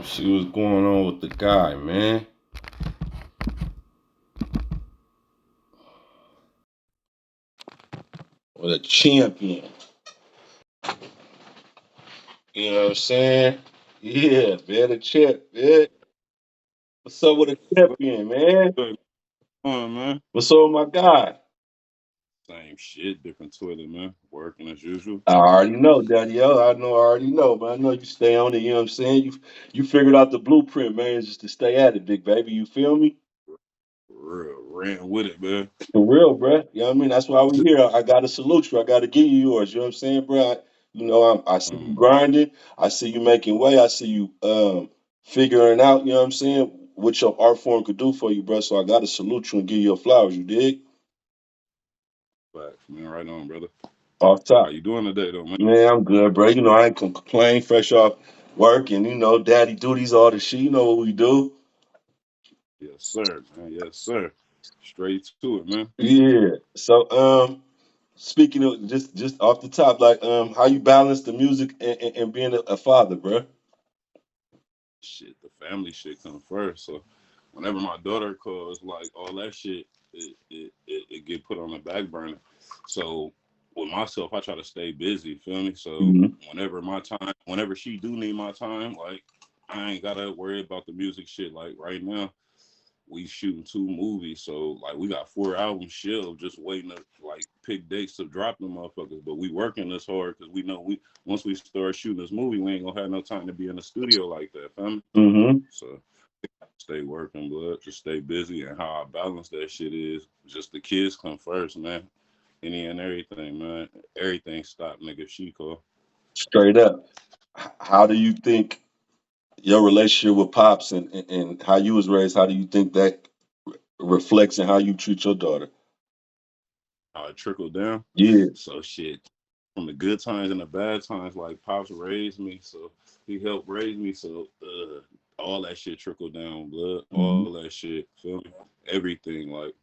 See what's going on with the guy, man. What a champion. You know what I'm saying? Yeah, man, a champ, man. What's up with a champion, man? Good on, man. What's up with my guy? Same shit, different toilet, man. Working as usual. I already know, Daddy. I already know, man. I know you stay on it, you know what I'm saying? You figured out the blueprint, man, just to stay at it, big baby. You feel me? For real, ran with it, man. For real, bruh. You know what I mean? That's why we here. I gotta salute you. I gotta give you yours. You know what I'm saying, bro? I see you Um, grinding. I see you making way. I see you figuring out. You know what I'm saying? What your art form could do for you, bro. So I gotta salute you and give you your flowers. You dig? Facts, man. Right on, brother. Off How top, you doing today, though, man? man. I'm good, bro. I ain't complain. Fresh off work, and daddy duties, all the shit. You know what we do? Yes, sir, man. Yes, sir. Straight to it, man. Yeah. So speaking of just off the top, like how you balance the music and being a father, bro? Shit, the family shit come first. So whenever my daughter calls, like all that shit, it get put on the back burner. So with myself, I try to stay busy. Feel me? So Hmm. whenever she do need my time, like I ain't gotta worry about the music shit. Like right now, we shooting 2 movies, so like we got 4 albums shelved, just waiting to like pick dates to drop them motherfuckers. But we working this hard because we know we once we start shooting this movie, we ain't gonna have no time to be in the studio like that, fam. Hmm. So stay working, blood. Just stay busy. And how I balance that shit is just the kids come first, man. Any and everything, man. Everything stop, nigga. If she call. Straight up. How do you think your relationship with pops and how you was raised? How do you think that reflects in how you treat your daughter? How it trickled down. Yeah. So shit. From the good times and the bad times, like pops raised me, so he helped raise me. So all that shit trickled down, blood. Hmm. All that shit, feel me? Everything, like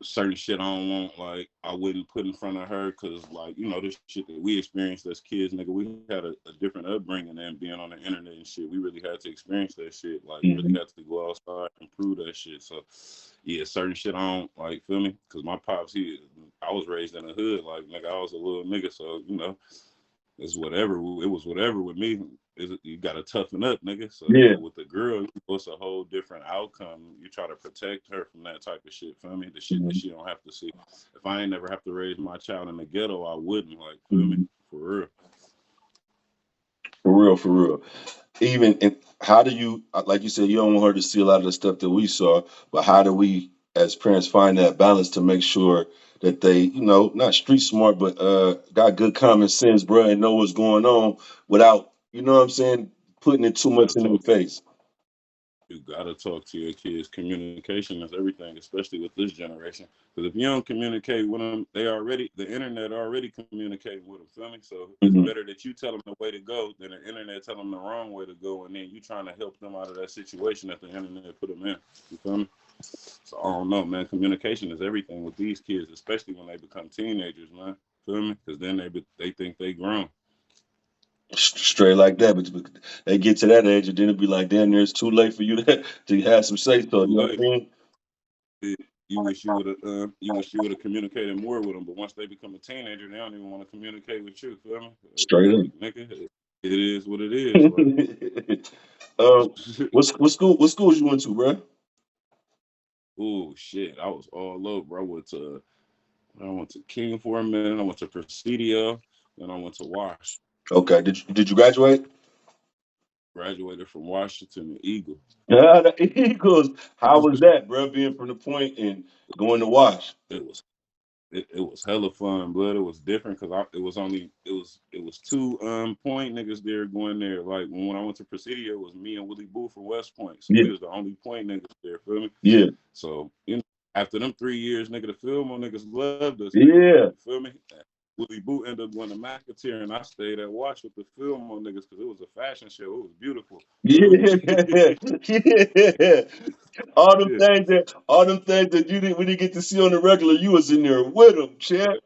certain shit I don't want, like I wouldn't put in front of her, cause like this shit that we experienced as kids, nigga. We had a different upbringing than being on the internet and shit. We really had to experience that shit, like really Hmm. had to go outside and prove that shit. So yeah, certain shit I don't like, feel me? Cause my pops, I was raised in the hood, like nigga, I was a little nigga, so it's whatever. It was whatever with me. You got to toughen up, nigga. So, Yeah. but with the girl, it's a whole different outcome. You try to protect her from that type of shit. Feel me? The shit that Hmm. she don't have to see. If I ain't never have to raise my child in the ghetto, I wouldn't. Like, feel me? Hmm. For real. For real, for real. Even and how do you, like you said, you don't want her to see a lot of the stuff that we saw, but how do we, as parents, find that balance to make sure that they, not street smart, but got good common sense, bro, and know what's going on without, what I'm saying, putting it too much Gotta in their talk. face. You gotta talk to your kids. Communication is everything, especially with this generation. Because if you don't communicate with them, the internet already communicating with them. Feel me? So it's Hmm. better that you tell them the way to go than the internet tell them the wrong way to go, and then you trying to help them out of that situation that the internet put them in. You feel me? So I don't know, man. Communication is everything with these kids, especially when they become teenagers, man. Feel me? Because then they think they grown. Straight like that, but they get to that age, and then it'd be like, damn, it's too late for you to have some say so. Too You know what I late. mean? You wish you would have communicated more with them. But once they become a teenager, they don't even want to communicate with you. Feel me? Straight up. Like nigga, it is what it is. Like, What schools you went to, bro? oh shit, I was all over. I went to King for a minute. I went to Presidio, then I went to Wash. Okay. Did you graduate? Graduated from Washington the Eagle. Yeah, the Eagles. How was that, bro? Being from the point and going to Wash. It was it was hella fun, blood. It was different because it was 2 point niggas there going there. Like when I went to Presidio, it was me and Willie Boo from West Point, so Yeah, we was the only point niggas there. Feel me? yeah, So after them 3 years, nigga, the Fillmore niggas loved us, nigga. yeah, You feel me? Willie Boo ended up going to Macatier, and I stayed at Watch with the Fillmore niggas because it was a fashion show. It was beautiful. Feel me? yeah, yeah. Yeah. All them things that we didn't get to see on the regular, you was in there with them, champ.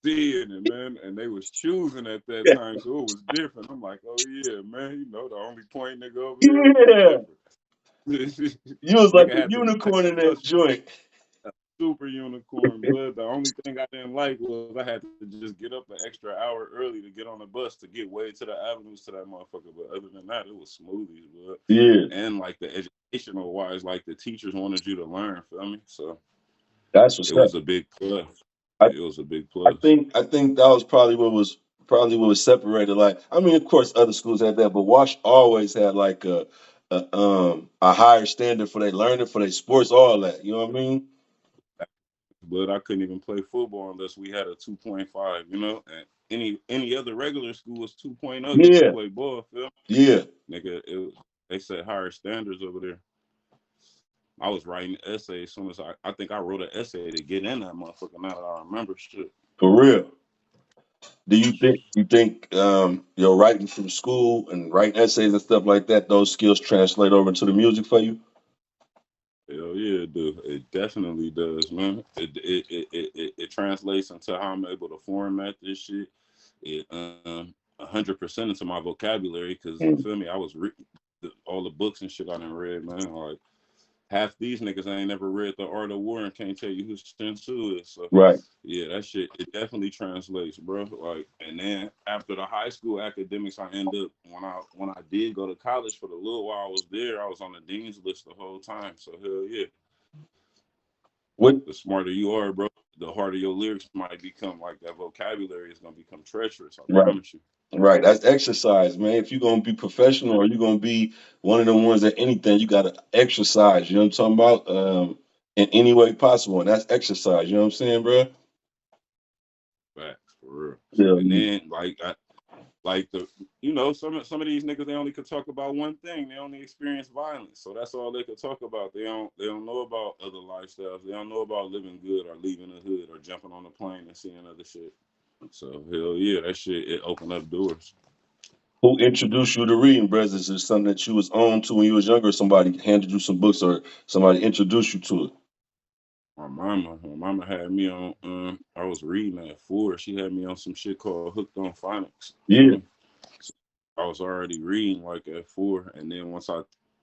seeing it, man, and they was choosing at that time, so it was different. I'm like, oh yeah, man, the only point nigga over there, it was Yeah. different. You was like Nigga a had to pay unicorn in that us joint. a super unicorn, but the only thing I didn't like was I had to just get up an extra hour early to get on the bus to get way to the avenues to that motherfucker. But other than that, it was smoothies, but Yeah, and like the educational wise, like the teachers wanted you to learn, feel me? So that's it what's up. was a big plus. I, It was a big I plus. think I think that was probably what was separated. Like, I mean, of course, other schools had that, but Wash always had like a higher standard for their learning, for their sports, all that. You know what I mean? But I couldn't even play football unless we had a 2.5, And any other regular school was 2.0. You could Yeah, play ball, feel yeah, me? Nigga, they set higher standards over there. I was writing essays as soon as I think I wrote an essay to get in that motherfucker. Now that I remember shit. for real. Do you think your writing from school and writing essays and stuff like that, those skills translate over into the music for you? Hell yeah, it do. It definitely does, man. It translates into how I'm able to format this shit. It 100% into my vocabulary because feel Mm, me, I was all the books and shit I done read, man. Like half these niggas ain't never read The Art of War and can't tell you who Sun Tzu is. So right, yeah, that shit it definitely translates, bro. Like, and then after the high school academics, I end up when I did go to college for the little while I was there, I was on the dean's list the whole time. So hell yeah, what, the smarter you are, bro, the harder your lyrics might become. Like that vocabulary is gonna become treacherous. I right. promise you. Right, that's exercise, man. If you're gonna be professional or you're gonna be one of the ones at anything, you gotta exercise. You know what I'm talking about? In any way possible, and that's exercise. You know what I'm saying, bro? Facts for real. Yeah, And then like some of these niggas they only could talk about one thing. They only experience violence, so that's all they could talk about. They don't know about other lifestyles. They don't know about living good or leaving the hood or jumping on a plane and seeing other shit. So hell yeah, that shit it opened up doors. who introduced you to reading, bro? Is it something that you was on to when you was younger? Or somebody handed you some books, or somebody introduced you to it? My mama had me on. I was reading at 4. She had me on some shit called Hooked on Phonics. Feel Yeah, me? So I was already reading like at 4, and then once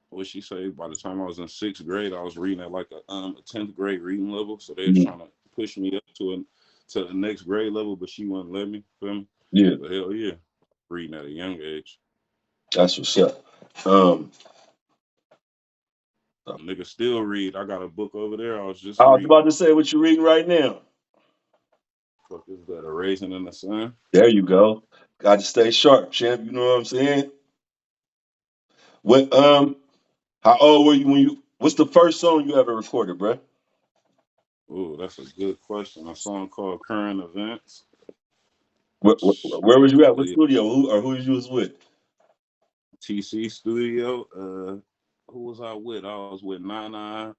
what she say, by the time I was in 6th grade, I was reading at like a 10th grade reading level. So they was yeah, trying to push me up to the next grade level, but she wouldn't let me. Feel me? yeah. But hell yeah, reading at a young age. That's what's up. Um, Nigga still read. I got a book over there. I was just I was reading. about to say what you're reading right now. Fuck is that? A Raisin in the Sun. There you go. Got to stay sharp, champ. You know what I'm saying? What how old were you when you? What's the first song you ever recorded, bro? Oh, that's a good question. A song called Current Events. Where was you at? What Yeah, studio? Who you was with? TC Studio. Who was I with? I was with Nana,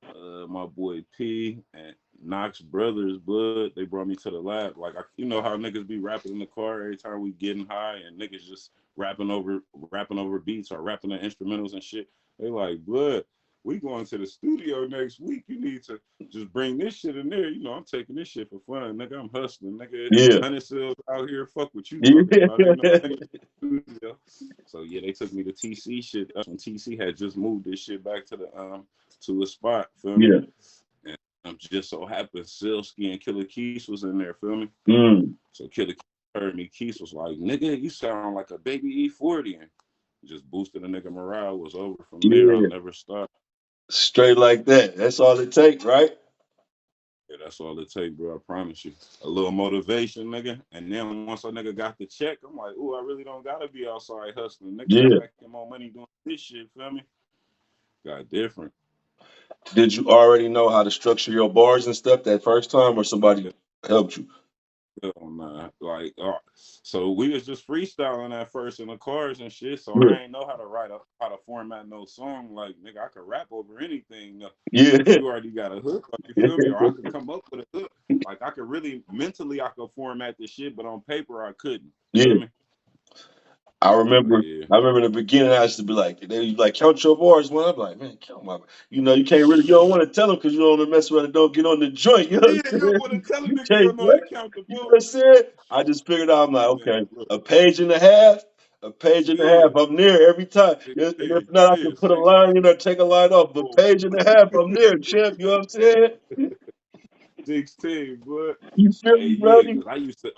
my boy P, and Knox Brothers. Bud, they brought me to the lab. Like you know how niggas be rapping in the car every time we getting high, and niggas just rapping over beats or rapping the instrumentals and shit. They like, Bud, we going to the studio next week. You need to just bring this shit in there. I'm taking this shit for fun, nigga. I'm hustling, nigga. Yeah, 100 cells out here. Fuck what you talking about. Ain't no yeah, money studio. So yeah, they took me to TC shit. That's when TC had just moved this shit back to a spot, feel me? yeah. And just so happened Silsky and Killer Keys was in there, feel me? Mm, So Killer Keys heard me. Keys was like, nigga, you sound like a baby E40, and just boosted a nigga morale. Was over from there. I yeah, never stopped. straight like that. That's all it takes, right? Yeah, that's all it take, bro. I promise you. A little motivation, nigga. And then once a nigga got the check, I'm like, ooh, I really don't gotta be outside hustling. Nigga, I'm Yeah. making more money doing this shit, feel me? Got different. Did you already know how to structure your bars and stuff that first time, or somebody helped you? Hell nah. Like, so we was just freestyling at first in the cars and shit. So Yeah, I ain't know how to format no song. Like, nigga, I could rap over anything. If yeah, you already got a hook, like, you feel me? Or I could come up with a hook. Like, I could really mentally, I could format the shit, but on paper, I couldn't. Feel yeah. me? I But remember, yeah. I remember in the beginning, I used to be like, they like count your bars. Well, I'm like, man, count my. You can't really, you don't want to tell them because you don't want to mess around and don't get on the joint. You know Yeah, what you I'm don't saying? want to tell a You nigga you can't don't know how what? to count the You know book. what I'm saying? I just figured out. I'm like, Man, okay, look, a page and a half, a page and a yeah, half. I'm there every time. And if not, I yeah, can put a 16. line in or take a line off. But Oh, page and a half, I'm there, champ. You know what I'm saying? 16, but You feel hey, me, yeah, Brody? because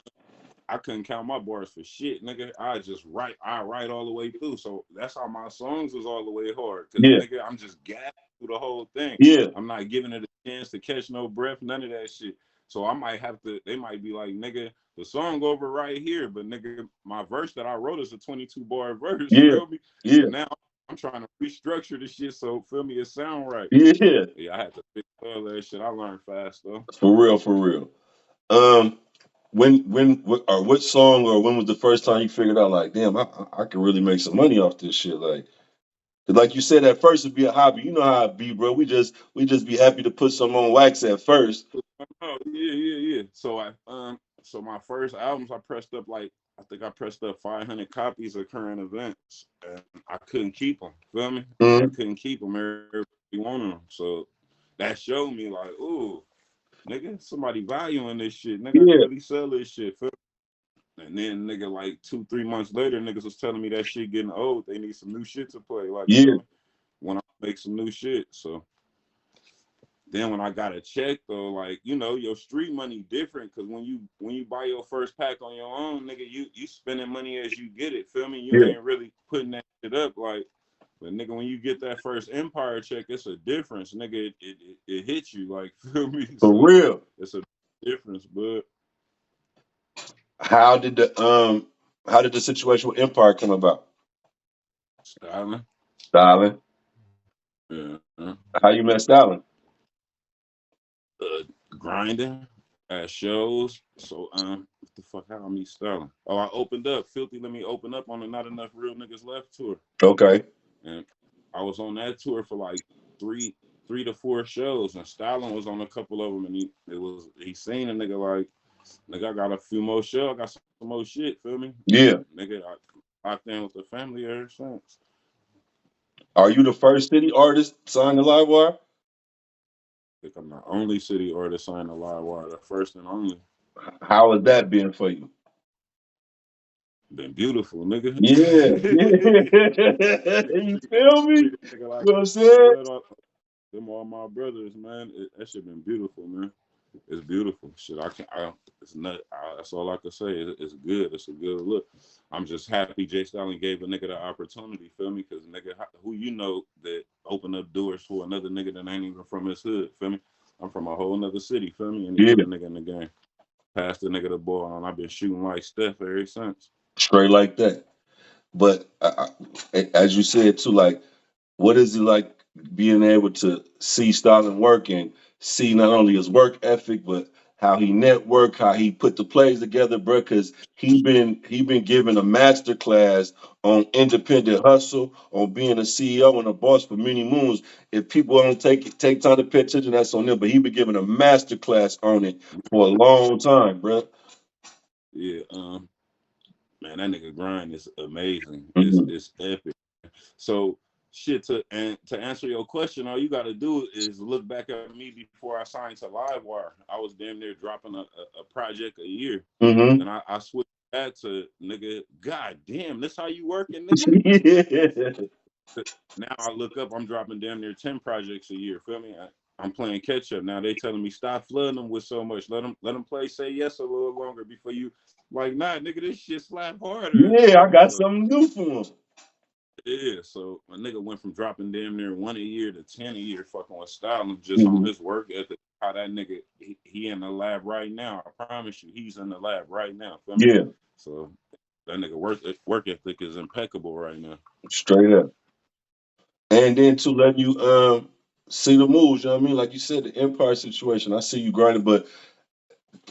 I couldn't count my bars for shit, nigga. I write all the way through. So that's how my songs was all the way hard. Cause Yeah, nigga, I'm just gassed through the whole thing. yeah, I'm not giving it a chance to catch no breath, none of that shit. So I might have to, they might be like, nigga, the song over right here, but nigga, my verse that I wrote is a 22 bar verse, yeah, feel me? So yeah, now I'm trying to restructure the shit so feel me, it sound right. So yeah. yeah, I had to fix all that shit. I learned fast though. For real, for real. Um, or what song or when was the first time you figured out like, damn, I can really make some money off this shit? Like, 'cause like you said, at first it'd be a hobby. You know how it be, bro. We just be happy to put some on wax at first. Oh yeah. So my first albums I pressed up like I think I pressed up 500 copies of current events, and I couldn't keep them. Feel me? I Mhm. couldn't keep them. Everybody wanted them, so that showed me like, ooh, nigga, somebody valuing this shit. Nigga, I can Yeah, really sell this shit. Feel me? And then nigga, like 2-3 months later, niggas was telling me that shit getting old. They need some new shit to play. Like, feel yeah, me? When I make some new shit, so. Then when I got a check though, like your street money different because when you buy your first pack on your own, nigga, you spending money as you get it. Feel me? You yeah. ain't really putting that shit up like. But nigga, when you get that first Empire check, it's a difference, nigga. It hits you like feel me. For So real. it's a difference, but How did the situation with Empire come about? styling, Stalin. yeah, How you met Stalin? grinding at shows. So what the fuck? How I meet styling? Oh, I opened up. Filthy, let me open up on the Not Enough Real Niggas Left tour. Okay. And I was on that tour for like three to four shows, and Stalin was on a couple of them, and he seen a nigga like nigga, I got a few more shows, I got some more shit, feel me? And Yeah. nigga, I locked in with the family ever since. Are you the first city artist signed to Livewire? I think I'm the only city artist signed a live wire, the first and only. How has that been for you? Been beautiful, nigga. Yeah. You feel me? You Nigga, like know what I'm saying? blood off them all my brothers, man. That shit been beautiful, man. It's beautiful. Shit, I can. It's not. That's all I can say. It's good. It's a good look. I'm just happy Jay Stalin gave a nigga the opportunity. Feel me? Because nigga, who that open up doors for another nigga that ain't even from his hood. Feel me? I'm from a whole nother city. Feel me? And he put Yeah. a nigga in the game. Passed the nigga the ball, and I've been shooting like Steph ever since. Straight like that. But as you said too, like, what is it like being able to see Stalin work and see not only his work ethic, but how he network, how he put the plays together, bro? Because he been given a master class on independent hustle, on being a CEO and a boss for many moons. If people don't take time to pay attention, that's on them. But he been given a master class on it for a long time, bro. Yeah, man, that nigga grind is amazing. It's Hmm. it's epic. So shit to answer your question, all you gotta do is look back at me before I signed to Livewire. I was damn near dropping a project a year. Hmm. Then I switched that to nigga, god damn, this how you working, nigga? Yeah. Now I look up, I'm dropping damn near 10 projects a year. Feel me? I'm playing catch up. Now they telling me stop flooding them with so much. Let them play say yes a little longer before you like nah nigga this shit slap harder. Yeah, Feel I me? got So something new for him. yeah, so my nigga went from dropping damn near one a year to 10 a year, fucking with Stalin, just on Hmm. his work ethic. How that nigga he in the lab right now. I promise you, he's in the lab right now. Feel me? Yeah, So that nigga work ethic is impeccable right now. straight up. And then to let you see the moves, you know what I mean? Like you said, the Empire situation. I see you grinding, but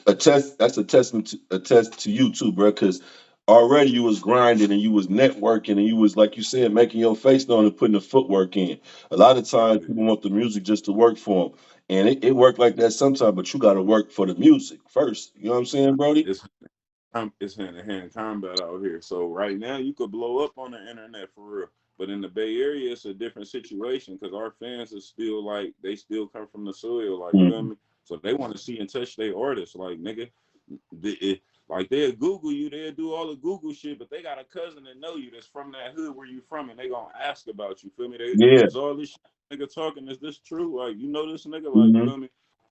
that's a testament to a test to you too, bro. Because already you was grinding and you was networking and you was like you said, making your face known and putting the footwork in. A lot of times Yeah. people want the music just to work for them, and it worked like that sometimes. But you got to work for the music first. You know what I'm saying, Brody? It's it's hand-to-hand combat out here. So right now you could blow up on the internet for real. But in the Bay Area, it's a different situation because our fans are still like they still come from the soil, like feel Mm-hmm. me. So they want to see and touch their artists, like nigga. Like they'll Google you, they'll do all the Google shit, but they got a cousin that know you that's from that hood where you from, and they gonna ask about you. Feel me? Yeah. Is all this shit nigga talking? Is this true? Like you know this nigga? Like Mm-hmm. feel me?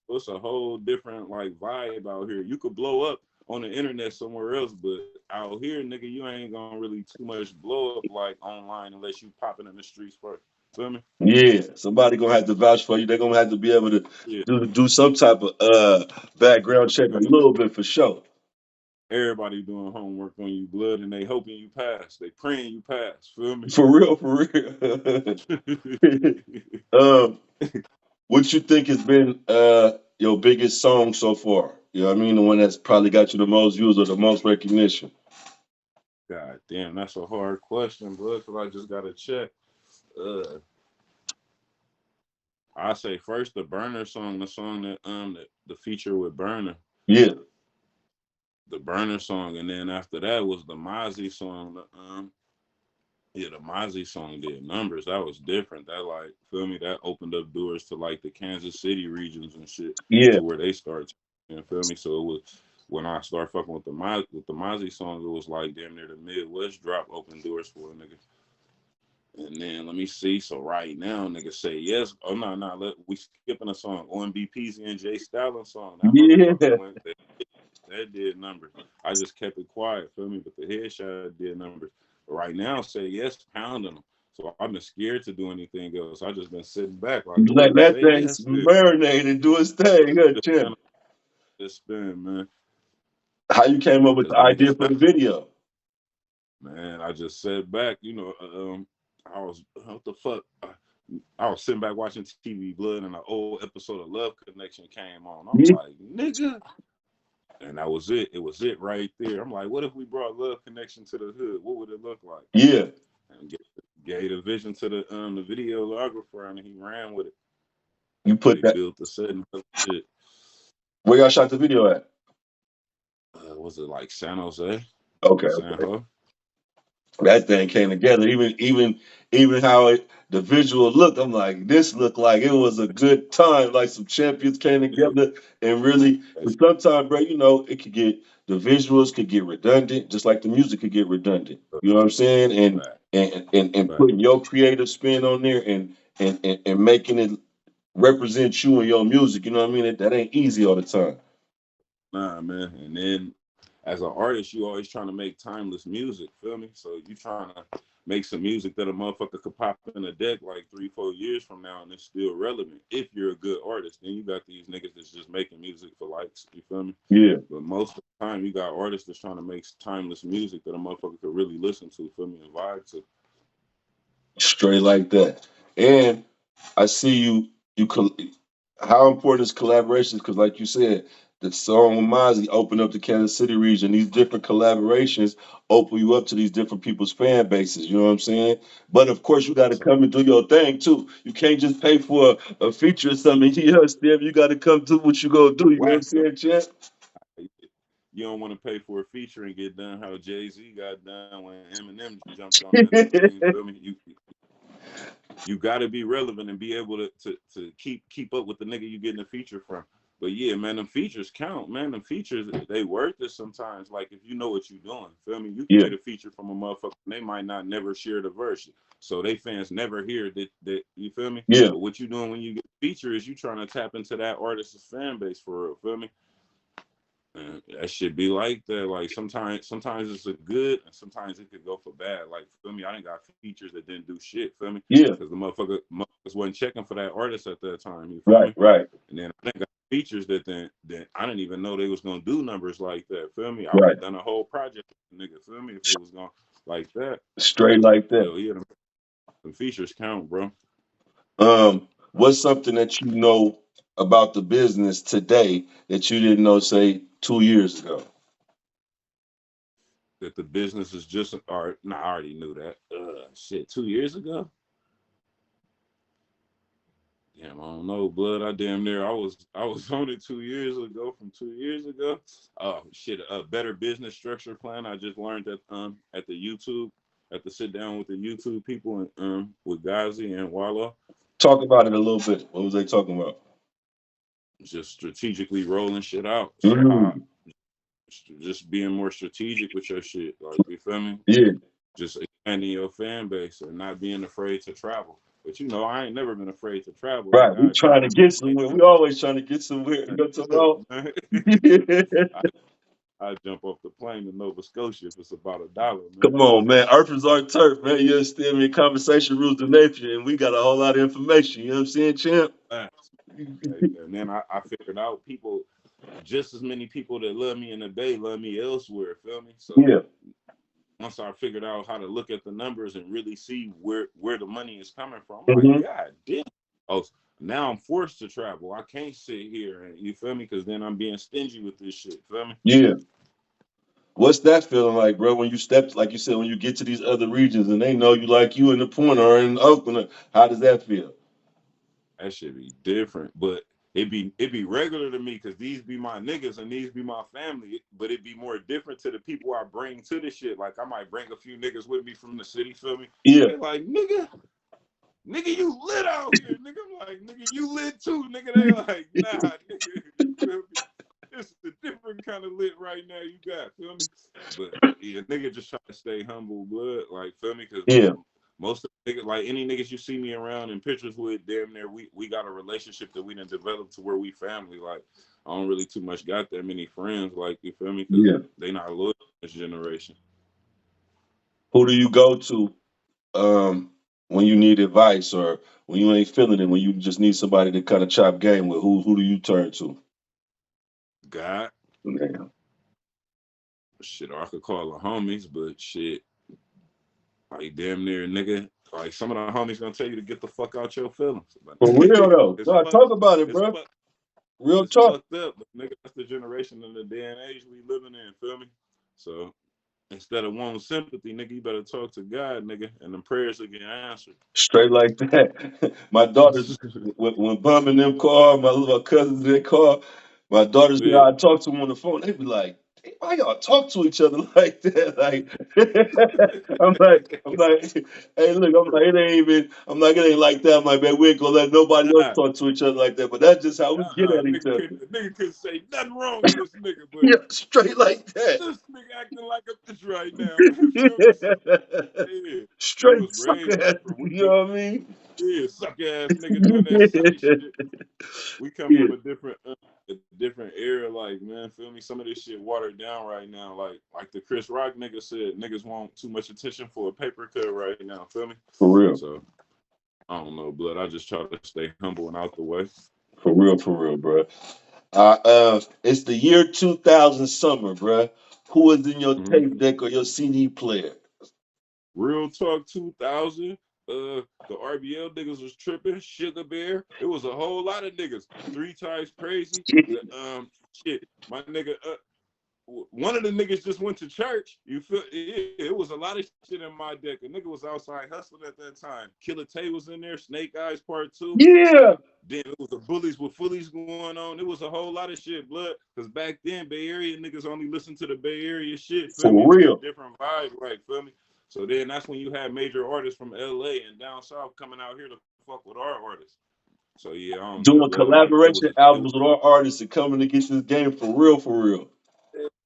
It's a whole different like vibe out here. You could blow up on the internet somewhere else, but out here, nigga, you ain't gonna really too much blow up like online unless you popping in the streets first. Feel me? Yeah. Somebody gonna have to vouch for you. They're gonna have to be able to Yeah. do some type of background check a little bit for sure. Everybody doing homework on you, blood, and they hoping you pass. They praying you pass. Feel me? For real, for real. um, what you think has been your biggest song so far? You know what I mean? The one that's probably got you the most views or the most recognition. God damn, that's a hard question, blood. Cause I just gotta check. Uh, I say first the Burner song, the song that the feature with Burner, Yeah. the Burner song, and then after that was the Mozzie song. Yeah, the Mozzie song did numbers. That was different. That like feel me. That opened up doors to like the Kansas City regions and shit Yeah. to where they start. You feel me? So it was when I started fucking with the Mozzie song. It was like damn near the Midwest drop open doors for a nigga. And then let me see. So right now, nigga say yes. Oh no. We skipping a song. OMBP's and J Stalin song. That motherfucker Yeah. went. That did numbers. I just kept it quiet, feel me? But the headshot did numbers. But right now, say yes, pounding them. So I've been scared to do anything else. I just been sitting back like, You oh, let the that say thing yes, good. marinate and do its thing, huh, Just Tim? spin, just spin, man. How you came up with Because the the nigga idea for said, the video? man, I just sat back, I was, what the fuck? I was sitting back watching TV Blood and an old episode of Love Connection came on. I'm Yeah. like, nigga. And that was it. It was it right there. I'm like, what if we brought Love Connection to the hood? What would it look like? Yeah. And gave the vision to the videographer, and he ran with it. You put They that. built the set and shit. Where y'all shot the video at? Was it like San Jose, Okay. San Ho? That thing came together. Even how the visual looked, I'm like, this looked like it was a good time. Like some champions came Yeah, together and really. that's But sometimes, bro, it could get the visuals could get redundant, just like the music could get redundant. You know what I'm saying? And fact, and fact. putting your creative spin on there and making it represent you and your music. You know what I mean? That ain't easy all the time. Nah, man. And then as an artist, you always trying to make timeless music. Feel me? So you trying to make some music that a motherfucker could pop in a deck like 3, 4 years from now and it's still relevant. If you're a good artist, then you got these niggas that's just making music for likes. You feel me? Yeah, But most of the time, you got artists that's trying to make timeless music that a motherfucker could really listen to. Feel me? And vibe to. straight like that. And I see you. You how important is collaborations? Because, like you said, the song with Mozzie opened up the Kansas City region. These different collaborations open you up to these different people's fan bases. You know what I'm saying? But of course, you got to So, come and do your thing too. You can't just pay for a feature or something. You understand? You got to come do what you gonna do. You know what I'm whack though. saying, Chad? You don't want to pay for a feature and get done how Jay Z got done when Eminem jumped on that thing. Feel me? You got to be relevant and be able to keep up with the nigga you getting a feature from. But yeah, man, them features count, man. Them features they worth it sometimes. Like if you know what you're doing, feel me? You can Yeah, get a feature from a motherfucker, and they might not never share the verse, so they fans never hear that. You feel me? yeah, But what you doing when you get a feature is you trying to tap into that artist's fan base for real. Feel me? And that should be like that. Like sometimes it's a good, and sometimes it could go for bad. Like feel me, I didn't got features that didn't do shit. Feel me? yeah. Because the motherfuckers wasn't checking for that artist at that time. You feel Right, me? right, And then I got features that I didn't even know they was gonna do numbers like that. Feel me? I would right. have done a whole project, nigga. Feel me? If it was going like that. Straight like that. Hell yeah, them features count, bro. What's something that you know about the business today that you didn't know, say, 2 years ago? That the business is just art. Nah, I already knew that. Shit, 2 years ago. Damn, I don't know, blood. I damn near I was on it 2 years ago. From 2 years ago, oh shit, a better business structure plan. I just learned that at the YouTube, at the sit down with the YouTube people and with Gazi and Walla, Talk about it a little bit. What was they talking about? just strategically rolling shit out. So how Mm, just being more strategic with your shit, like you feel me? yeah, Just expanding your fan base and not being afraid to travel. But you know, I ain't never been afraid to travel. That right. We guy trying to travel get like somewhere. We always trying to get somewhere. You know look, what man. I'm talking I, about? I jump off the plane to Nova Scotia if it's about $1, man. Come on, man. Earth is our turf, man. You understand me? Conversation rules the nature, and we got a whole lot of information. You know what I'm saying, champ? Facts. And then I figured out people, just as many people that love me in the Bay love me elsewhere. Feel me? So Yeah. once I figured out how to look at the numbers and really see where the money is coming from, I'm like, Hmm. God damn. Oh, now I'm forced to travel. I can't sit here and you feel me? Because then I'm being stingy with this shit. Feel me? Yeah. What's that feeling like, bro? When you step, like you said, when you get to these other regions and they know you like you in the Point or in Oakland, how does that feel? That should be different, but it be regular to me because these be my niggas and these be my family. But it be more different to the people I bring to the shit. Like I might bring a few niggas with me from the city. Feel me? Yeah. They like nigga, you lit out here, nigga. I'm like, nigga, you lit too, nigga. They like, nah, nigga, you feel me? It's a different kind of lit right now you got, feel me? But yeah, nigga just try to stay humble, blood, like, feel me? Because Yeah. most of the niggas, like any niggas you see me around in pictures with, damn near, we got a relationship that we done developed to where we family. Like, I don't really too much got that many friends, like, you feel me? Because Yeah. they not loyal to this generation. Who do you go to when you need advice or when you ain't feeling it, when you just need somebody to kind of chop game with? Who do you turn to? God, Man. shit, or I could call the homies, but shit, like damn near nigga. Like some of the homies gonna tell you to get the fuck out your feelings. But For real though. it's No, fuck, talk about it, it's bro. fuck, Real it's talk. fucked up. But nigga, that's the generation and the day and age we living in. Feel me? So instead of wanting sympathy, nigga, you better talk to God, nigga, and the prayers will get answered. Straight like that. My daughters, when Bum and them call, my little cousins they call, my daughters, you know, Yeah. I talk to them on the phone. They be like, "Hey, why y'all talk to each other like that?" Like, I'm like, hey, look, I'm like, it ain't even, I'm like, it ain't like that. I'm like, man, we ain't gonna let nobody else Nah, talk to each other like that. But that's just how we get at each other. nigga couldn't say nothing wrong to this nigga, but Yeah, straight like that. this nigga acting like a bitch right now. Feel me? So yeah, we Straight was sucker raised ass. different. You know what I mean? Yeah, suck ass nigga doing that sucky shit. We come Yeah, from a different era. Like man, feel me? Some of this shit watered down right now. Like the Chris Rock nigga said, niggas want too much attention for a paper cut right now. Feel me? for real. So I don't know, blood. I just try to stay humble and out the way. For real, bro. It's the year 2000 summer, bro. Who is in your Mm-hmm. tape deck or your CD player? Real Talk 2000. The RBL niggas was tripping. Sugar Bear. It was a whole lot of niggas. Three Times Crazy. The shit. My nigga. One of the niggas just went to church. You feel? It was a lot of shit in my deck. A nigga was outside hustling at that time. Killer Tay was in there. Snake Eyes Part Two. Yeah, Then it was the bullies with fullies going on. It was a whole lot of shit, blood. Cause back then, Bay Area niggas only listened to the Bay Area shit. Feel me? It for was a real. different vibe, right? Feel me? So then that's when you had major artists from LA and down south coming out here to fuck with our artists. So yeah, I don't know, Doing blood. Like collaboration albums with our artists and coming to get this game for real, for real.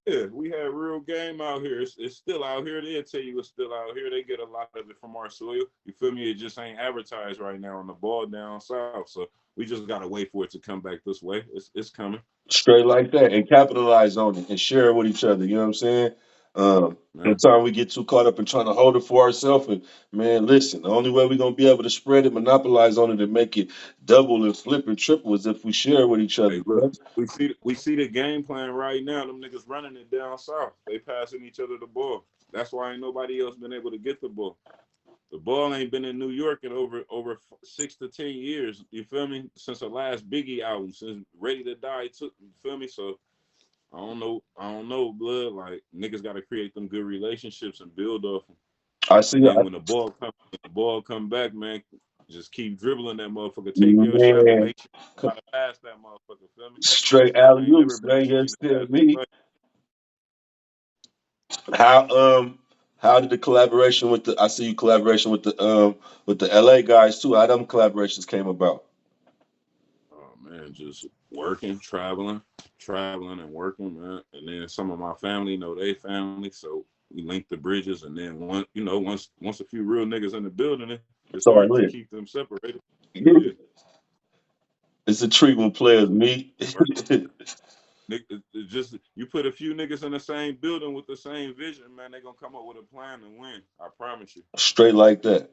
yeah, we had real game out here. It's still out here. They'll tell you it's still out here. They get a lot of it from our soil. You feel me? It just ain't advertised right now on the ball down south. So we just gotta wait for it to come back this way. It's coming. Straight like that and capitalize on it and share it with each other. You know what I'm saying? Man. Sometimes we get too caught up in trying to hold it for ourselves. And man, listen, the only way we're gonna be able to spread it, monopolize on it, and make it double and flip and triple is if we share it with each other. Hey, look, we see the game plan right now. Them niggas running it down south. They passing each other the ball. That's why ain't nobody else been able to get the ball. The ball ain't been in New York in over 6 to 10 years. You feel me? Since the last Biggie album, since Ready to Die took. You feel me? So I don't know. I don't know, blood. Like niggas got to create them good relationships and build off them. I see. And then when the ball come back, man, Just keep dribbling that motherfucker. Take your shot, but Man, make sure you try to pass that motherfucker. Feel me? straight Steph alley ain't never oops, been a man. You screen to understand pass me? away. How how did the collaboration with the I see you collaboration with the LA guys too. How them collaborations came about? Oh man, just working, traveling and working, man. And then some of my family know they family, so we link the bridges. And then once a few real niggas in the building, it's So I hard to live. keep them separated. Yeah, It's a treat when players meet. work. It's just you put a few niggas in the same building with the same vision, man. They gonna come up with a plan and win. I promise you. Straight like that.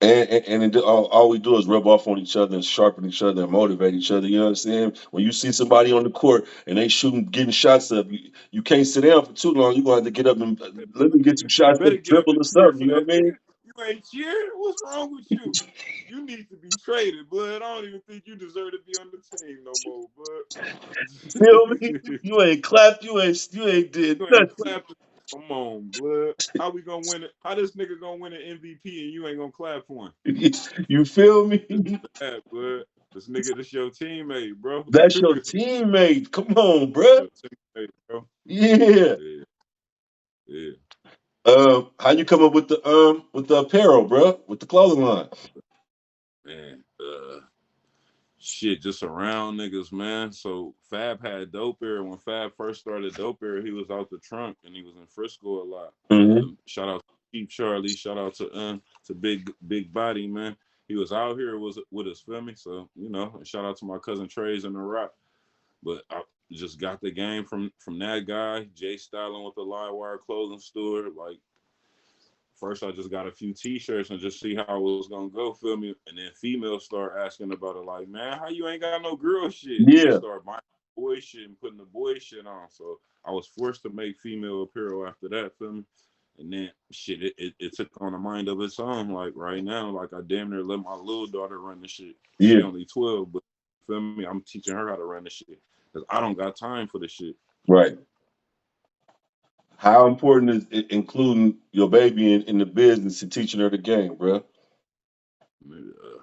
All we do is rub off on each other and sharpen each other and motivate each other. You know what I'm saying? When you see somebody on the court and they shooting, getting shots up, you can't sit down for too long. You're gonna have to get up and let me get some You shots better up, get up dribble and or cheer something. for You know that what I nigga. mean? You ain't cheering? What's wrong with you? You need to be traded, bud. I don't even think you deserve to be on the team no more, bud. Feel me? You ain't clapped. You ain't did You ain't nothing. clapping. Come on, blood. How we gonna win it? How this nigga gonna win an MVP and you ain't gonna clap for him? You feel It's me? bad, blood. This your teammate, bro. That's your teammate. Come on, bruh. Your teammate, bro. Yeah. Yeah, yeah. How you come up with the apparel, bruh? With the clothing line? Man, shit, just around niggas, man. So Fab had dope era. When Fab first started dope era, he was out the trunk and he was in Frisco a lot. Hmm. Shout out to Cheap Charlie. Shout out to Big Body, man. He was out here was with us, feel me? So, shout out to my cousin Trey's in the rock. But I just got the game from that guy, Jay Stalin with the Livewire clothing store. Like first I just got a few t-shirts and just see how it was gonna go, feel me? And then females start asking about it, like, man, how you ain't got no girl shit? And they Yeah. start buying boy shit and putting the boy shit on. So I was forced to make female apparel after that, feel me? And then shit, it took on a mind of its own. Like right now, like I damn near let my little daughter run the shit. She Yeah. only 12, but feel me, I'm teaching her how to run the shit. Cause I don't got time for the shit. Right. How important is including your baby in the business and teaching her the game, bruh?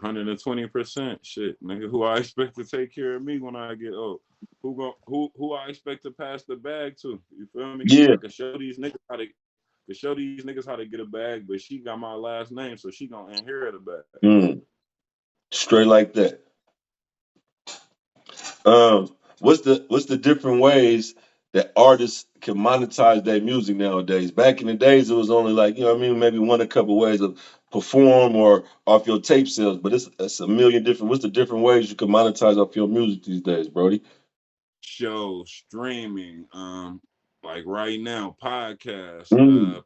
120%. Shit, nigga. Who I expect to take care of me when I get old? Who I expect to pass the bag to? You feel me? Yeah. I could show these niggas how to get a bag, but she got my last name, so she gonna inherit a bag. Mm. Straight like that. What's the different ways that artists can monetize their music nowadays? Back in the days, it was only like, you know what I mean, maybe one a couple ways of perform or off your tape sales, but it's a million different. What's the different ways you can monetize off your music these days, Brody? Show streaming, like right now, podcasts, Mm.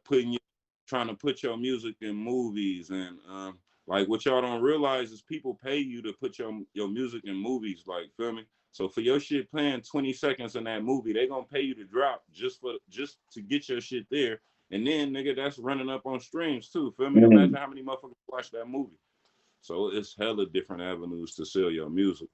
trying to put your music in movies, and like what y'all don't realize is people pay you to put your music in movies, like feel me. So for your shit playing 20 seconds in that movie, they gonna pay you to drop just to get your shit there, and then nigga, that's running up on streams too. Feel me? Imagine Mm. how many motherfuckers watch that movie. So it's hella different avenues to sell your music.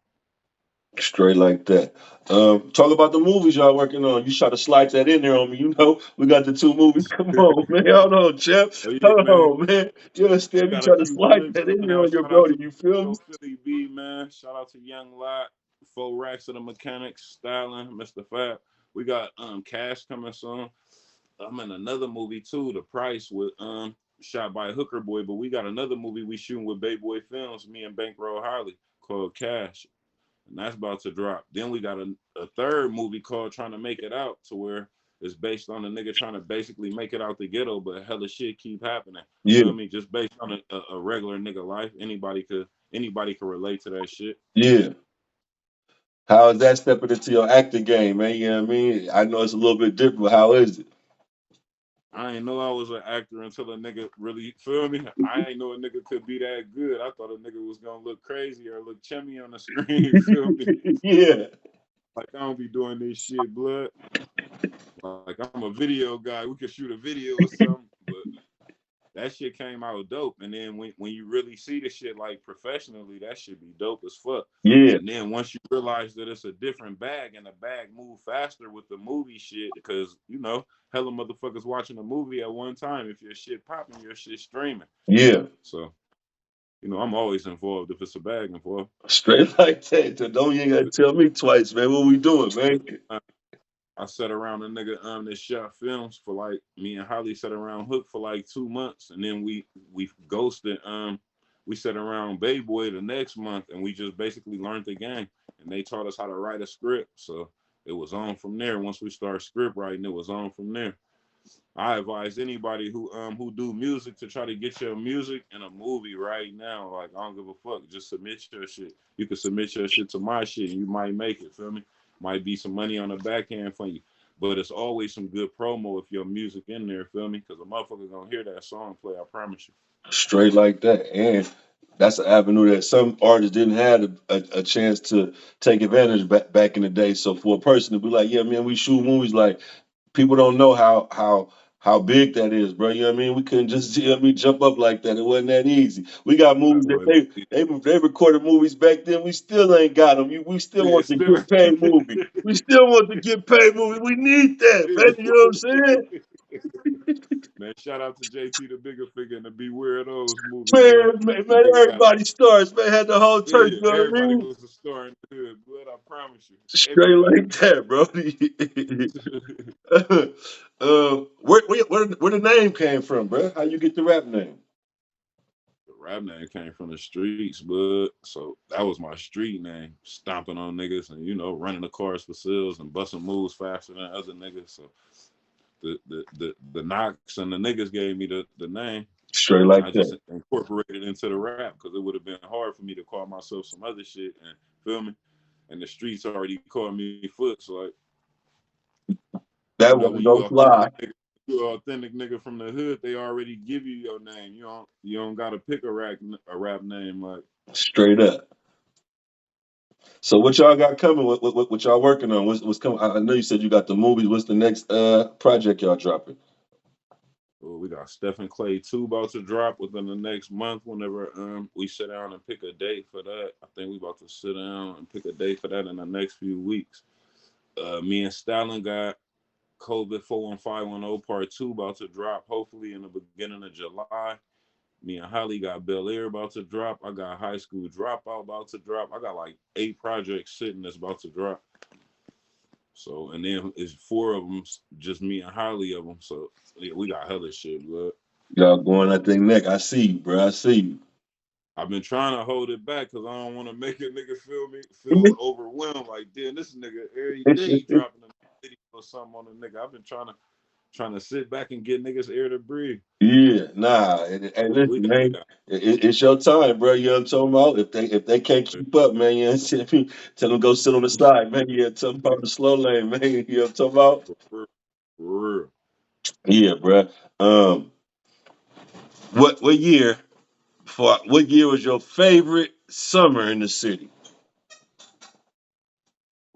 Straight like that. Talk about the movies y'all working on. You try to slide that in there on me. You know, we got the two movies. Come on, man. Hold on, Jeff. Oh yeah, Hold man. on, man. You We understand? Me got a try to few slide flicks that in coming there out. on your Shout out brother. to You feel me? Philly B, man. Shout out to Young Lot, 4 Racks of the Mechanics, Stalin, Mr. Fab. We got Cash coming soon. I'm in another movie too, The Price, with shot by Hooker Boy, but we got another movie we shooting with Bay Boy Films, me and Bankroll Holly, called Cash. And that's about to drop. Then we got a third movie called Trying to Make It Out, to where it's based on a nigga trying to basically make it out the ghetto, but hella shit keep happening. Yeah, Feel me? Just based on a regular nigga life. Anybody could relate to that shit. yeah. How is that stepping into your acting game, man? You know what I mean? I know it's a little bit different, but how is it? I ain't know I was an actor until a nigga really feel me. I ain't know a nigga could be that good. I thought a nigga was gonna look crazy or look chummy on the screen. Feel me? Yeah, Like I don't be doing this shit, blood. Like I'm a video guy. We could shoot a video or something, but that shit came out dope. And then when you really see the shit like professionally, that should be dope as fuck. yeah, And then once you realize that it's a different bag and the bag move faster with the movie shit, because hella motherfuckers watching a movie at one time. If your shit popping, your shit streaming. yeah. So You know, I'm always involved if it's a bag involved. Straight like that. So don't you ain't gotta tell me twice, man. What we doing, man? I sat around a nigga that shot films for like me and Holly sat around Hook for like 2 months, and then we ghosted. We sat around Bay Boy the next month, and we just basically learned the game, and they taught us how to write a script. So it was on from there. Once we started script writing, it was on from there. I advise anybody who do music to try to get your music in a movie right now. Like I don't give a fuck. Just submit your shit. You can submit your shit to my shit and you might make it. Feel me? Might be some money on the back end for you. But it's always some good promo if your music in there, feel me? Because a motherfucker gonna hear that song play, I promise you. Straight like that. And that's an avenue that some artists didn't have a chance to take advantage back in the day. So for a person to be like, yeah, man, we shoot movies, like people don't know how big that is, bro. You know what I mean? We couldn't just you know what I mean, jump up like that. It wasn't that easy. We got I movies that would they recorded movies back then. We still ain't got them. We still yeah, want the still get paid movie. We still want the get paid movie. We need that, man. You know what I'm saying? Man, shout out to JT the bigger figure and the Beware of Those movie, man. Man, That nigga got everybody starts, man. Had the whole church, yeah, you know what I everybody mean? was a star in the hood, but I promise you. Straight Everybody. like that, bro. Where the name came from, bro? How you get the rap name? The rap name came from the streets, but so that was my street name. Stomping on niggas and running the cars for sales and busting moves faster than other niggas. So the knocks and the niggas gave me the name, Straight and I like just that. incorporated it into the rap because it would have been hard for me to call myself some other shit and feel me. And the streets already called me footz. Like That when wasn't you no authentic fly. nigga, you authentic nigga from the hood, they already give you your name. You don't gotta pick a rap name like. Straight up. So what y'all got coming? What y'all working on? What's coming? I know you said you got the movies. What's the next project y'all dropping? Well, we got Stephen Clay 2 about to drop within the next month. Whenever we sit down and pick a date for that, I think we about to sit down and pick a date for that in the next few weeks. Me and Stalin got COVID 41510 Part 2 about to drop, hopefully in the beginning of July. Me and Holly got Bel Air about to drop. I got High School Dropout about to drop. I got like 8 projects sitting that's about to drop. So, and then it's 4 of them, just me and Holly of them. So, yeah, we got hella shit, blood. Y'all going at their neck. I see you, bro. I see I've been trying to hold it back because I don't want to make a nigga feel you. overwhelmed. Like, damn, this nigga every day dropping a video or something on a nigga. I've been trying to sit back and get niggas air to breathe. Yeah, nah. And We listen, man, it's your time, bro. You know what I'm talking about? If they can't keep up, man, you know what I'm saying? Tell them go sit on the side, man. Yeah, tell them about the slow lane, man. You know what I'm talking about? for real. Yeah, bro. Um, what year was your favorite summer in the city?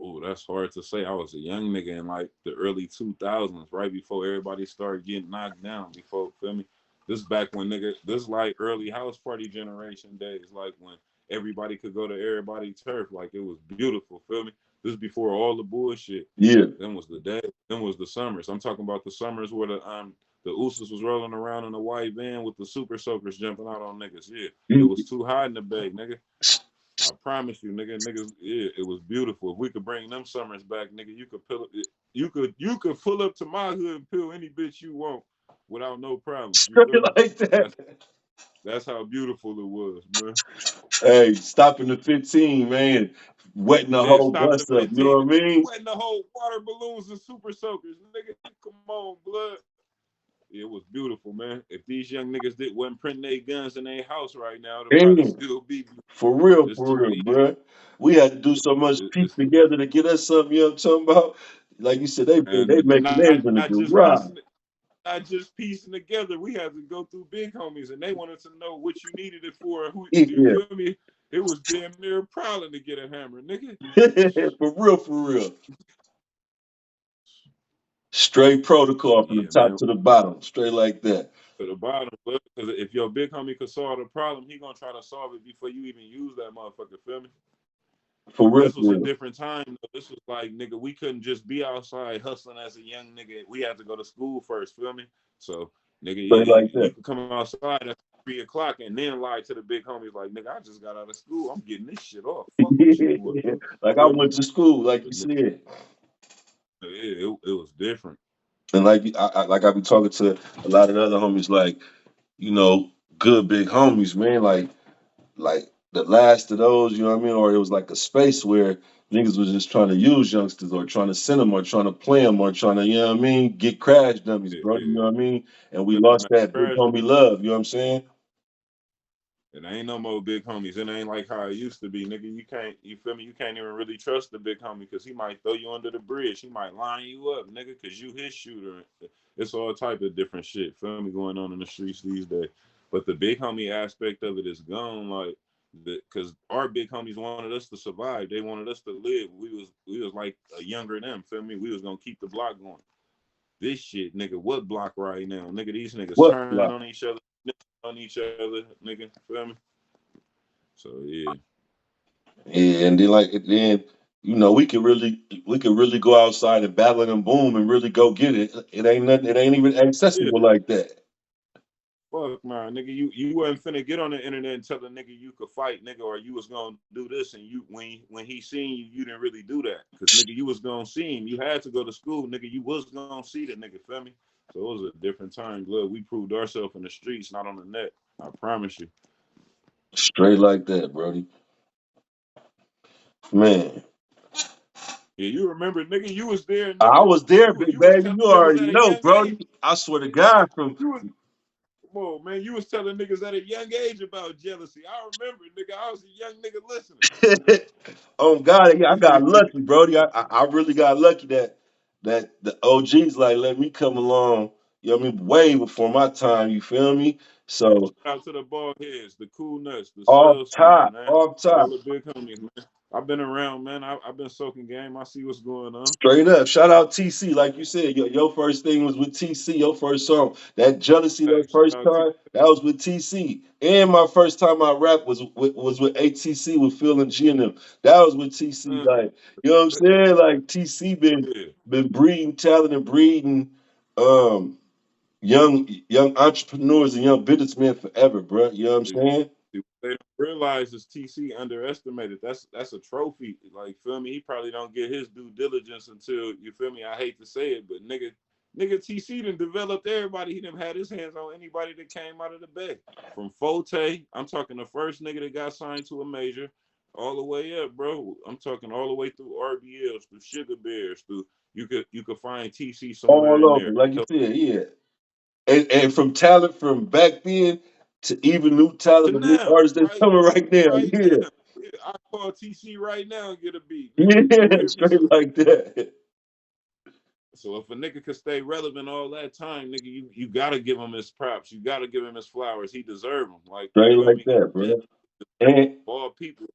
Oh, that's hard to say. I was a young nigga in like the early 2000s, right before everybody started getting knocked down. Before, feel me? This back when nigga, this like early house party generation days, like when everybody could go to everybody turf, like it was beautiful. Feel me? This before all the bullshit. Yeah. Then was the day. Then was the summers. I'm talking about the summers where the Usos was rolling around in a white van with the super soakers jumping out on niggas. Yeah, it was too hot in the bag, nigga. I promise you, nigga, niggas, yeah, it was beautiful. If we could bring them summers back, nigga, you could pull up to my hood and peel any bitch you want without no problems. You Straight feel me? like That's that. that's how beautiful it was, man. Hey, stopping the 15, man. Wetting the Yeah, whole stopping the bus up. You 15 know and what I mean? wetting the whole water balloons and super soakers, nigga. Come on, blood. Yeah, it was beautiful, man. If these young niggas wasn't printing their guns in their house right now, it'd probably Damn. still be. It's For too real, easy. bro. We had to do so much piece It's too, together to get us something, you know what I'm talking about? Like you said, and they making theirs in the not just garage. piecing together. We had to go through big homies, and they wanted to know what you needed it for. Who do you Yeah. feel me? It was damn near prowling to get a hammer, nigga. For real, for real. Straight protocol from the Yeah, top man. to the bottom. Straight like that. To the bottom, because if your big homie could solve the problem, he gonna try to solve it before you even use that motherfucker. Feel me? For This real, was a for real. different time. Though. This was like, nigga, we couldn't just be outside hustling as a young nigga. We had to go to school first. Feel me? So, nigga, Straight yeah, like you that. could come outside. 3 o'clock and then lie to the big homies like, nigga, I just got out of school. I'm getting this shit off. Fuck what you doing. Like I Feel me? went to school, like you But said. yeah, it was different. And like like I be talking to a lot of the other homies, like, you know, good big homies, man. Like the last of those, you know what I mean? Or it was like a space where niggas was just trying to use youngsters or trying to send them or trying to play them or trying to, you know what I mean, get crash dummies, Yeah, bro. You know yeah. what I mean? And we Man, lost that big crash. homie love, you know what I'm saying? It ain't no more big homies. It ain't like how it used to be, nigga. You can't, you feel me? You can't even really trust the big homie because he might throw you under the bridge. He might line you up, nigga, because you his shooter. It's all type of different shit, feel me, going on in the streets these days. But the big homie aspect of it is gone, like, because our big homies wanted us to survive. They wanted us to live. We was like a younger them, feel me? We was gonna keep the block going. This shit, nigga, what block right now, nigga? These niggas What turning block? on each other, on each other, nigga. Feel me? So yeah, Yeah, and then then, you know, we could really go outside and battle and boom and really go get it. It ain't nothing, it ain't even yeah. accessible like that. Fuck man, nigga, you wasn't finna get on the internet and tell the nigga you could fight, nigga, or you was gonna do this, and you when he seen you, you didn't really do that, cause nigga, you was gonna see him. You had to go to school, nigga. You was gonna see the nigga, feel me? So it was a different time. Look, we proved ourselves in the streets, not on the net. I promise you. Straight like that, Brody. Man. Yeah, you remember, nigga, you was there, I nigga. was there, You big you was baby. telling You niggas already at a know, young age. Brody. I swear to God, from You was Come on, man. You was telling niggas at a young age about jealousy. I remember, nigga. I was a young nigga listening. oh God, yeah, I got lucky, Brody. I really got lucky that the OGs like let me come along. You know what I mean? Way before my time. You feel me? Yeah, So shout out to the bald heads, the cool nuts, the off subspeed, top, man. off All top. the big homies, man. I've been around, man. I've been soaking game. I see what's going on. Straight up. Shout out TC. Like you said, your first thing was with TC, your first song. That jealousy, that Hey, shout first out to time, that was with TC. And my first time I rap was with ATC with Phil and G and them. That was with TC. uh, Like, you know what I'm saying? Like TC been yeah. been breeding talent and breeding um young entrepreneurs and young businessmen forever, bro. You know what I'm See, saying? what they don't realize is TC underestimated. That's a trophy. Like, feel me? He probably don't get his due diligence until you feel me. I hate to say it, but nigga TC done developed everybody. He done had his hands on anybody that came out of the bay. From Forte, I'm talking the first nigga that got signed to a major, all the way up, bro. I'm talking all the way through RBLs, through Sugar Bears, through you could find TC somewhere All in over, there. like you said, yeah. And from talent from back then to even new To talent of new now, artists that's coming right now. right Yeah. now. Yeah, I call TC right now and get a beat, nigga. You Yeah, hear me? straight like that. So if a nigga could stay relevant all that time, nigga, you gotta give him his props. You gotta give him his flowers. He deserve them. Like, you Straight feel like me? that, Just bro. And all people.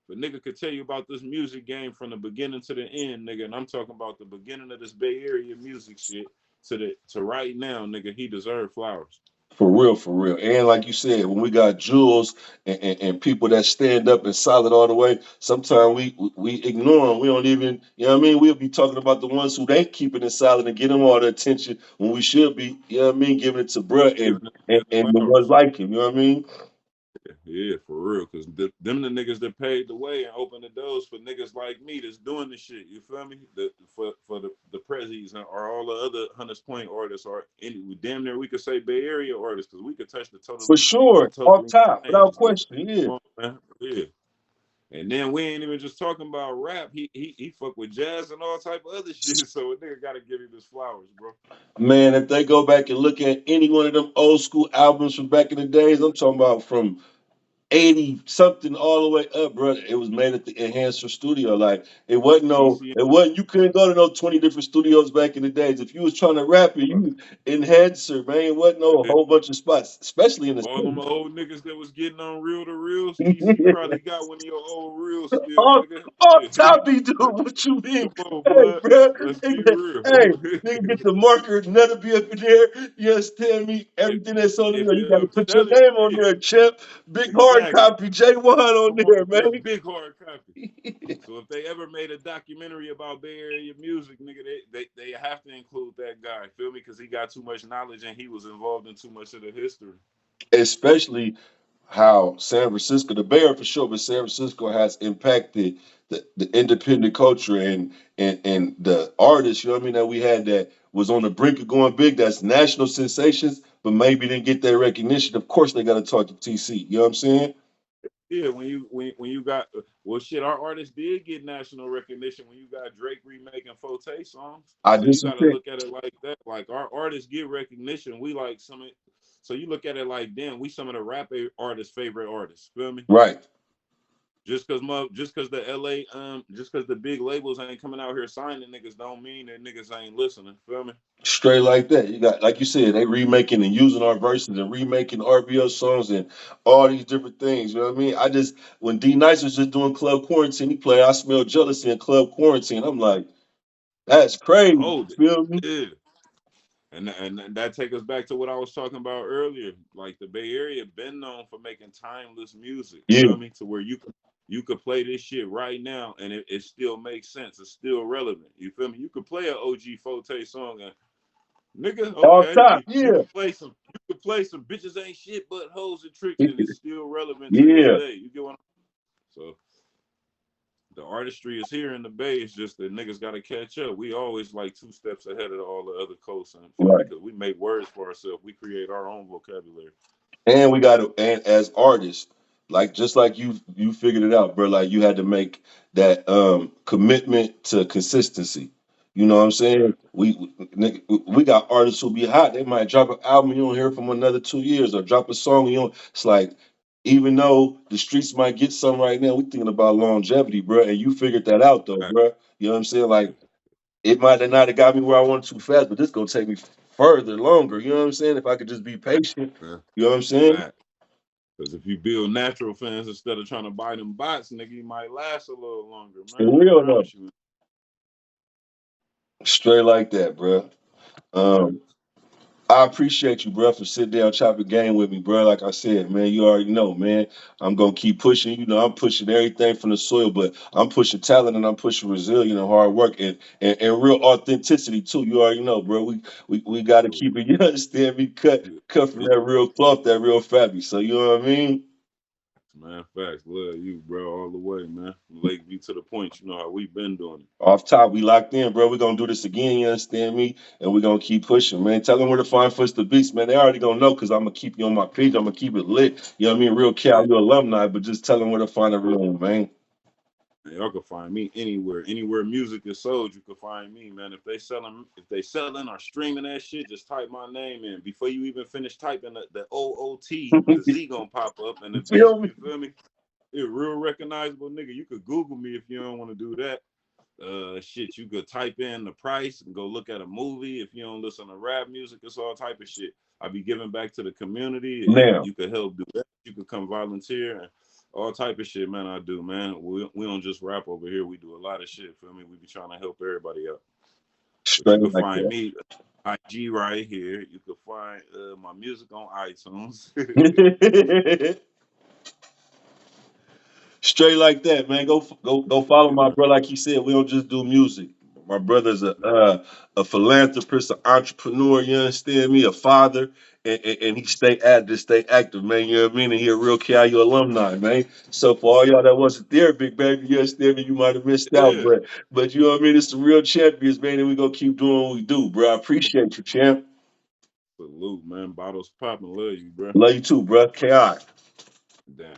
But nigga could tell you about this music game from the beginning to the end, nigga. And I'm talking about the beginning of this Bay Area music shit to right now, nigga. He deserved flowers. for real, for real. And like you said, when we got jewels and people that stand up and solid all the way, sometimes we ignore them. We don't even, you know what I mean? We'll be talking about the ones who they keeping it solid and get them all the attention when we should be, you know what I mean, giving it to bruh Giving and, them and, niggas and the ones flowers. like him, you know what I mean? Yeah, for real. Cause them the niggas that paved the way and opened the doors for niggas like me that's doing the shit. You feel me? For the prezzies or all the other Hunters Point artists or any damn near we could say Bay Area artists because we could touch For sure. the Off totally top, range. without question, yeah. Come on, man. Yeah. And then we ain't even just talking about rap. He fuck with jazz and all type of other shit. So a nigga gotta give him his flowers, bro. Man, if they go back and look at any one of them old school albums from back in the days, I'm talking about from 80 something all the way up, bro. It was made at the Enhancer studio. Like TC it wasn't, you couldn't go to no 20 different studios back in the days. If you was trying to rap it, you Enhancer, man. It wasn't no and whole bunch of spots, especially in the all them city. old niggas that was getting on reel to reels, TC probably got one of your old reels still, off, nigga. off Yeah. top, he do what you mean? Come on, Hey, blood. bro. Let's Hey, be real. nigga, get the marker, none be up in there. You understand me? if, Everything that's on there, you got to I'm put your telling name on you, there, champ. Big hard exactly. copy, J1 on Come on, there, blood. man. Big hard copy. So if they ever made a documentary about Bay Area music, nigga, they have to include that guy. Feel me? Because he got too much knowledge and he was involved in too much of the history. especially how San Francisco, the Bay Area for sure, but San Francisco has impacted the independent culture and the artists, you know what I mean, that we had that was on the brink of going big, that's national sensations, but maybe didn't get that recognition. Of course they gotta talk to TC. You know what I'm saying? Yeah, when you got well, shit, our artists did get national recognition when you got Drake remaking Forte songs. I So you just got to think look at it like that. Like our artists get recognition. We like some. So you look at it like, damn, we some of the rap artists' favorite artists. Feel me? right. Just cause the LA just cause the big labels ain't coming out here signing niggas don't mean that niggas ain't listening. Feel me? Straight like that. You got, like you said, they remaking and using our verses and remaking RBO songs and all these different things. You know what I mean? I just, when D Nice was just doing Club Quarantine, he played I Smell Jealousy in Club Quarantine. I'm like, that's crazy. Hold it. Feel me? Yeah. And that take us back to what I was talking about earlier. Like the Bay Area been known for making timeless music. Yeah, Feel me? To where you could play this shit right now and it still makes sense. It's still relevant. You feel me? You could play an OG Forte song and nigga, off okay. top. You Yeah. could play some bitches ain't shit but hoes and tricks and it's still relevant to this Yeah, day. You get what I'm so the artistry is here in the Bay. It's just that niggas got to catch up. We always like 2 steps ahead of all the other coasts. And feel me? right. Because we make words for ourselves. We create our own vocabulary. And we got to, and as artists, like just like you figured it out, bro. Like you had to make that commitment to consistency. You know what I'm saying? Fact. We got artists who be hot. They might drop an album, you don't hear from another 2 years, or drop a song, you don't. It's like even though the streets might get some right now, we thinking about longevity, bro. And you figured that out though, Fact. bro. You know what I'm saying? Like it might have not have got me where I wanted too fast, but this gonna take me further, longer. You know what I'm saying? If I could just be patient, Yeah. you know what I'm saying? Fact. Because if you build natural fans instead of trying to buy them bots, nigga, you might last a little longer, For man. I real though. promise you. Straight like that, bro. Um, Facts. I appreciate you, bro, for sitting down chopping game with me, bro. Like I said, man, you already know, man. I'm gonna keep pushing. You know, I'm pushing everything from the soil, but I'm pushing talent and I'm pushing resilience and hard work and real authenticity too. You already know, bro. We got to keep Salute. it. You understand me? Cut from Yeah. that real cloth, that real fabric. So you know what I mean? Man, facts. Love you, bro, all the way, man. Lakeview to the point. You know how we been doing it. Off top, we locked in, bro. We're gonna do this again, you understand me? And we're gonna keep pushing, man. Tell them where to find Footz the Beast, man. They already gonna know because I'm gonna keep you on my page. I'm gonna keep it lit. You know what I mean? Real Cal, Yeah. you alumni, but just tell them where to find the real one, man. And y'all can find me anywhere music is sold. You can find me, man. If they selling or streaming that shit, just type my name in. Before you even finish typing the OOT, the Z gonna pop up and the You beat. feel me? You feel me? It's real recognizable, nigga. You could Google me if you don't want to do that. Shit, you could type in the price and go look at a movie. If you don't listen to rap music, it's all type of shit. I be giving back to the community. Now, You could help do that. You could come volunteer and all type of shit, man. I do, man. We don't just rap over here. We do a lot of shit. Feel me? We be trying to help everybody out. But you straight can like find that. me IG right here. You can find my music on iTunes. Straight like that, man. Go follow Yeah, my man. brother. Like he said, we don't just do music. My brother's a philanthropist, an entrepreneur. You understand me? A father, and he stay active, man. You know what I mean? And he a real KIU alumni, man. So for all y'all that wasn't there, big baby, you understand me? You might have missed out, Yeah. but you know what I mean? It's the real champions, man. And we gonna keep doing what we do, bro. I appreciate you, champ. Salute, man. Bottles popping. Love you, bro. Love you too, bro. KI. Damn.